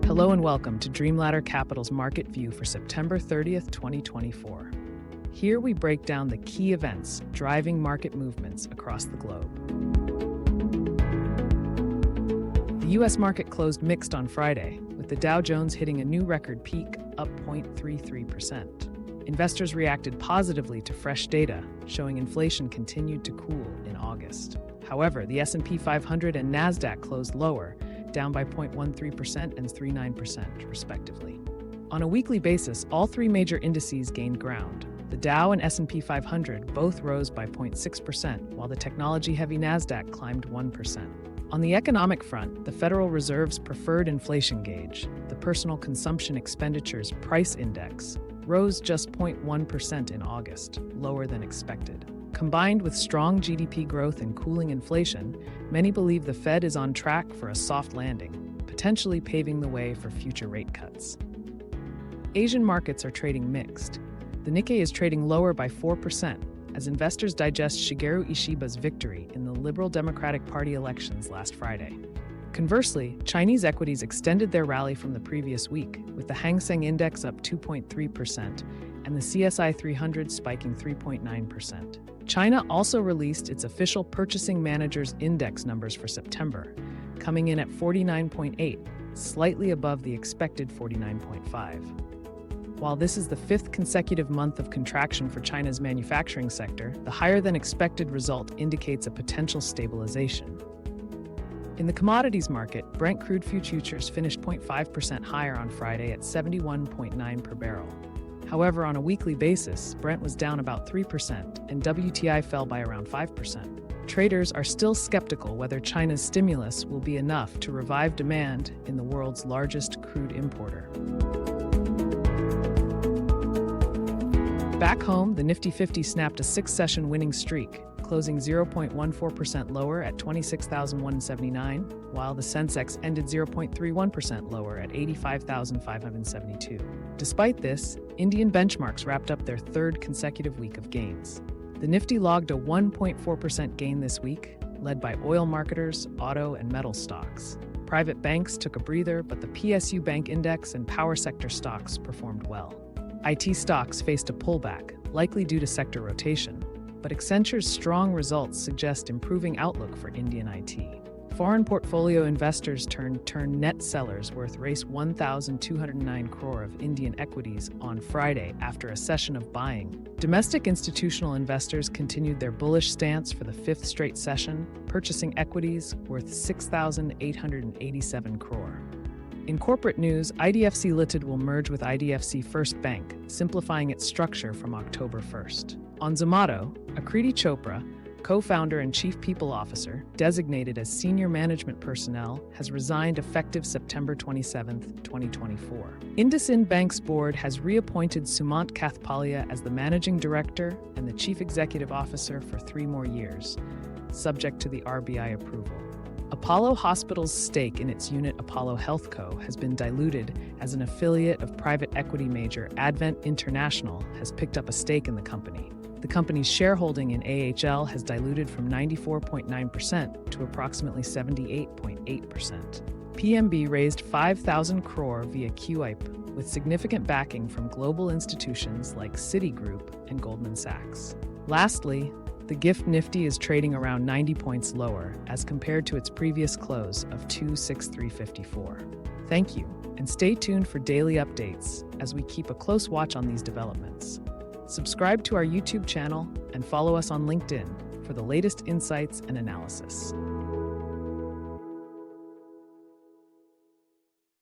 Hello and welcome to DreamLadder Capital's Market View for September 30th, 2024. Here we break down the key events driving market movements across the globe. The U.S. market closed mixed on Friday, with the Dow Jones hitting a new record peak, up 0.33%. Investors reacted positively to fresh data, showing inflation continued to cool in August. However, the S&P 500 and Nasdaq closed lower, down by 0.13% and 0.39%, respectively. On a weekly basis, all three major indices gained ground. The Dow and S&P 500 both rose by 0.6%, while the technology-heavy Nasdaq climbed 1%. On the economic front, the Federal Reserve's preferred inflation gauge, the Personal Consumption Expenditures Price Index, rose just 0.1% in August, lower than expected. Combined with strong GDP growth and cooling inflation, many believe the Fed is on track for a soft landing, potentially paving the way for future rate cuts. Asian markets are trading mixed. The Nikkei is trading lower by 4% as investors digest Shigeru Ishiba's victory in the Liberal Democratic Party elections last Friday. Conversely, Chinese equities extended their rally from the previous week, with the Hang Seng Index up 2.3% and the CSI 300 spiking 3.9%. China also released its official Purchasing Managers Index numbers for September, coming in at 49.8, slightly above the expected 49.5. While this is the fifth consecutive month of contraction for China's manufacturing sector, the higher-than-expected result indicates a potential stabilization. In the commodities market, Brent crude futures finished 0.5% higher on Friday at $71.9 per barrel. However, on a weekly basis, Brent was down about 3% and WTI fell by around 5%. Traders are still skeptical whether China's stimulus will be enough to revive demand in the world's largest crude importer. Back home, the Nifty 50 snapped a six-session winning streak, closing 0.14% lower at 26,179, while the Sensex ended 0.31% lower at 85,572. Despite this, Indian benchmarks wrapped up their third consecutive week of gains. The Nifty logged a 1.4% gain this week, led by oil marketers, auto, and metal stocks. Private banks took a breather, but the PSU Bank Index and power sector stocks performed well. IT stocks faced a pullback, likely due to sector rotation, but Accenture's strong results suggest improving outlook for Indian IT. Foreign portfolio investors turned net sellers worth Rs 1,209 crore of Indian equities on Friday after a session of buying. Domestic institutional investors continued their bullish stance for the fifth straight session, purchasing equities worth 6,887 crore. In corporate news, IDFC Limited will merge with IDFC First Bank, simplifying its structure from October 1st. On Zomato, Akriti Chopra, co-founder and chief people officer, designated as senior management personnel, has resigned effective September 27, 2024. IndusInd Bank's board has reappointed Sumant Kathpalia as the managing director and the chief executive officer for 3 more years, subject to the RBI approval. Apollo Hospital's stake in its unit Apollo HealthCo has been diluted as an affiliate of private equity major Advent International has picked up a stake in the company. The company's shareholding in AHL has diluted from 94.9% to approximately 78.8%. PMB raised 5,000 crore via QIP, with significant backing from global institutions like Citigroup and Goldman Sachs. Lastly, the GIFT Nifty is trading around 90 points lower as compared to its previous close of 26354. Thank you, and stay tuned for daily updates as we keep a close watch on these developments. Subscribe to our YouTube channel and follow us on LinkedIn for the latest insights and analysis.